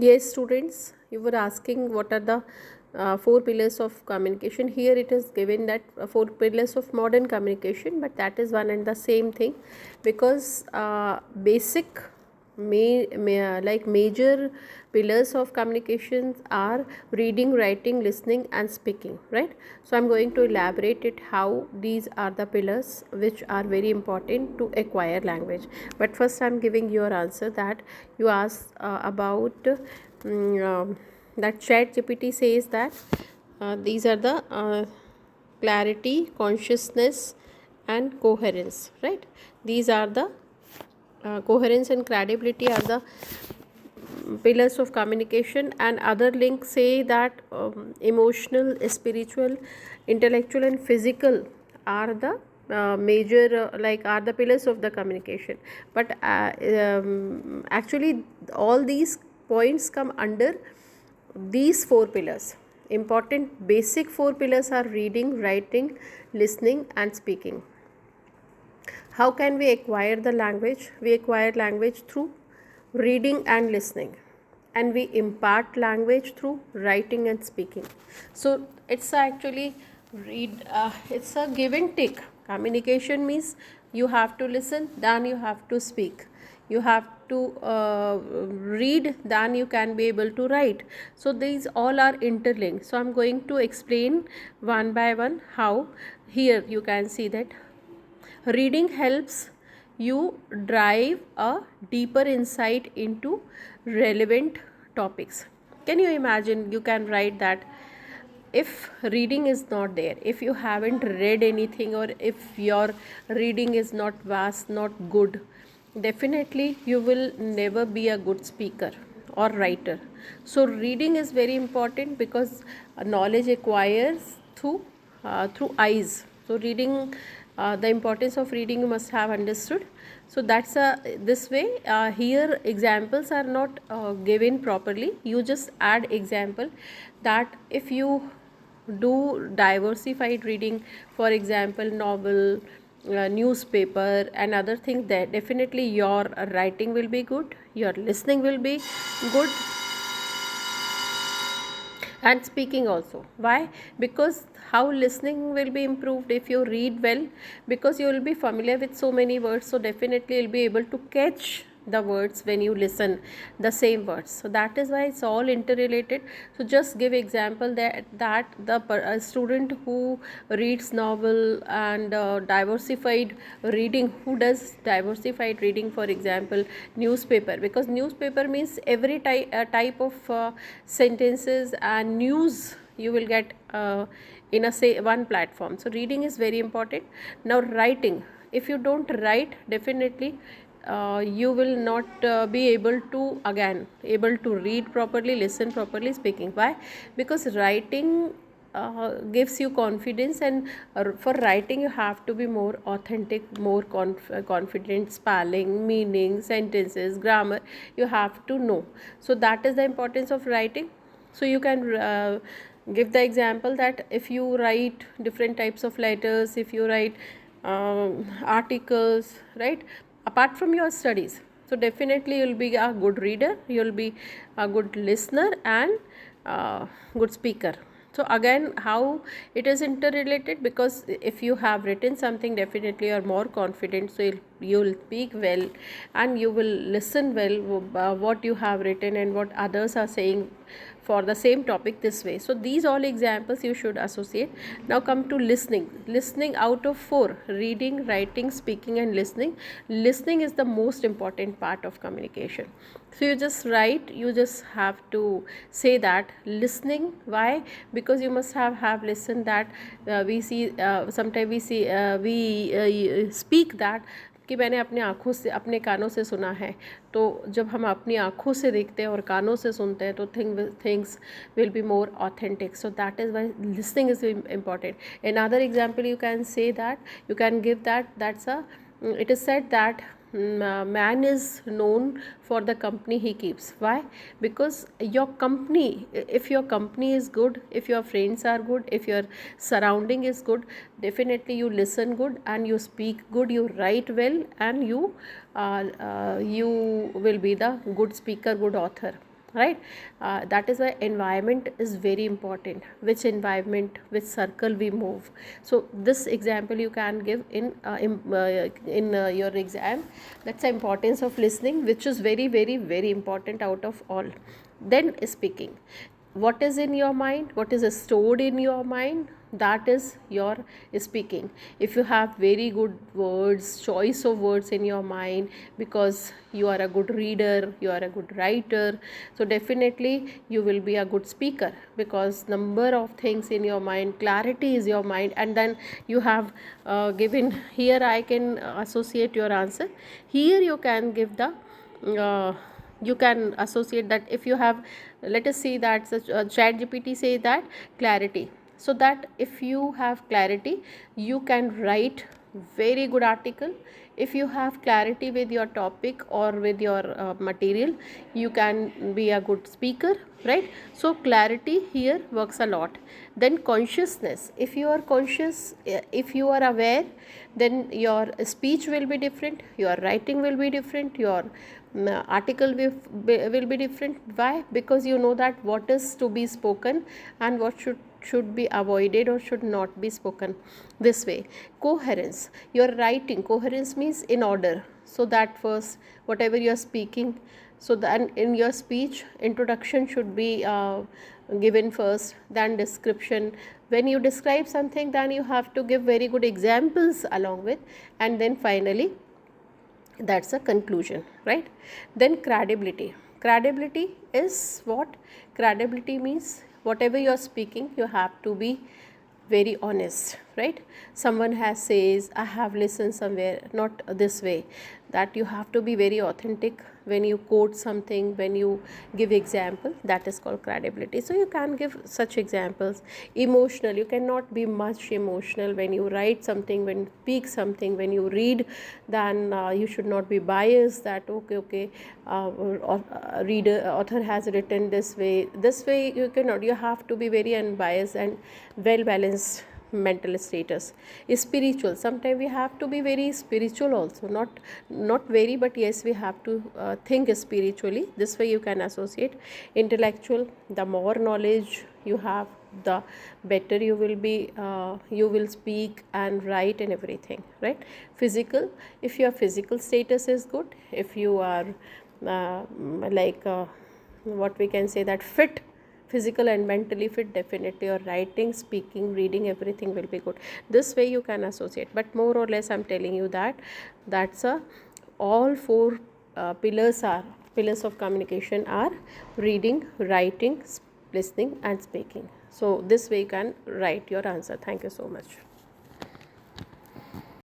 Yes, students, you were asking what are the four pillars of communication. Here it is given that four pillars of modern communication, but that is one and the same thing, because basic like major pillars of communications are reading, writing, listening and speaking, right? So I'm going to elaborate it how these are the pillars which are very important to acquire language. But first I'm giving your answer that you asked about that chat gpt says that these are the clarity, consciousness and coherence, right? These are the coherence and credibility are the pillars of communication, and other links say that emotional, spiritual, intellectual and physical are the major like are the pillars of the communication. But actually all these points come under these four pillars. Important basic four pillars are reading, writing, listening and speaking. How can we acquire the language? We acquire language through reading and listening, and we impart language through writing and speaking. So it's actually it's a give and take. Communication means you have to listen, then you have to speak. You have to read, then you can be able to write. So these all are interlinked. So I'm going to explain one by one how. Here you can see that reading helps you drive a deeper insight into relevant topics. Can you imagine? You can write that if reading is not there, if you haven't read anything, or if your reading is not vast, not good, definitely you will never be a good speaker or writer. So reading is very important because knowledge acquires through eyes. So reading, the importance of reading you must have understood. So that's this way. Here examples are not given properly. You just add example that if you do diversified reading, for example novel, newspaper and other things, that definitely your writing will be good, your listening will be good and speaking also. Why? Because how listening will be improved if you read well, because you will be familiar with so many words, so definitely you'll be able to catch the words when you listen the same words. So that is why it's all interrelated. So just give example that the student who reads novel and diversified reading, who does diversified reading, for example newspaper, because newspaper means every type of sentences and news you will get in a say one platform. So reading is very important. Now writing, if you don't write, definitely you will not be able to again able to read properly, listen properly, speaking. Why? Because writing gives you confidence, and for writing you have to be more authentic, more confident. Spelling, meaning, sentences, grammar you have to know. So that is the importance of writing. So you can give the example that if you write different types of letters, if you write articles, right, apart from your studies, so definitely you'll be a good reader, you'll be a good listener and good speaker. So again how it is interrelated, because if you have written something, definitely you are more confident, so you'll speak well and you will listen well what you have written and what others are saying for the same topic this way. So these all examples you should associate. Now come to listening. Listening, out of four, reading, writing, speaking and listening, listening is the most important part of communication. So you just write, you just have to say that listening. Why? Because you must have listened that we see sometimes we see we speak that कि मैंने अपने आँखों से, अपने कानों से सुना है. तो जब हम अपनी आँखों से देखते हैं और कानों से सुनते हैं तो things will be more authentic. So that is while listening is important. another example you can say that, you can give that, that's a, it is said that man is known for the company he keeps. Why? Because your company, if your company is good, if your friends are good, if your surrounding is good, definitely you listen good and you speak good, you write well and you will be the good speaker, good author. right? That is why environment is very important, which environment, which circle we move. So this example you can give in your exam. That's the importance of listening, which is very very very important out of all. Then speaking, what is in your mind, what is stored in your mind, that is your speaking. If you have very good words, choice of words in your mind, because you are a good reader, you are a good writer, so definitely you will be a good speaker, because number of things in your mind, clarity is your mind. And then you have given here, I can associate your answer here. You can give the you can associate that. If you have, let us see that chat gpt say that clarity, so that if you have clarity, you can write very good article. If you have clarity with your topic or with your material, you can be a good speaker, right? So clarity here works a lot. Then consciousness, if you are conscious, if you are aware, then your speech will be different, your writing will be different, your article will be different. Why? Because you know that what is to be spoken and what should be avoided or should not be spoken. This way. Coherence, your writing, coherence means in order, so that first whatever you are speaking, so then in your speech, introduction should be given first, then description. When you describe something, then you have to give very good examples along with, and then finally that's a conclusion, right? Then credibility. Credibility is what? Credibility means whatever you are speaking, you have to be very honest, right? Someone has says, I have listened somewhere, not this way. That you have to be very authentic when you quote something, when you give example, that is called credibility. So you can give such examples. Emotional, you cannot be much emotional when you write something, when you speak something, when you read, then you should not be biased that okay, reader, author has written this way you cannot. You have to be very unbiased and well balanced mental status. Spiritual, sometimes we have to be very spiritual also, not very, but yes, we have to think spiritually. This way you can associate. Intellectual, the more knowledge you have, the better you will be, you will speak and write and everything, right? Physical, if your physical status is good, if you are like what we can say that fit, physical and mentally fit, definitely your writing, speaking, reading, everything will be good. This way you can associate. But more or less I'm telling you that that's a all four pillars of communication are reading, writing, listening and speaking. So this way you can write your answer. Thank you so much.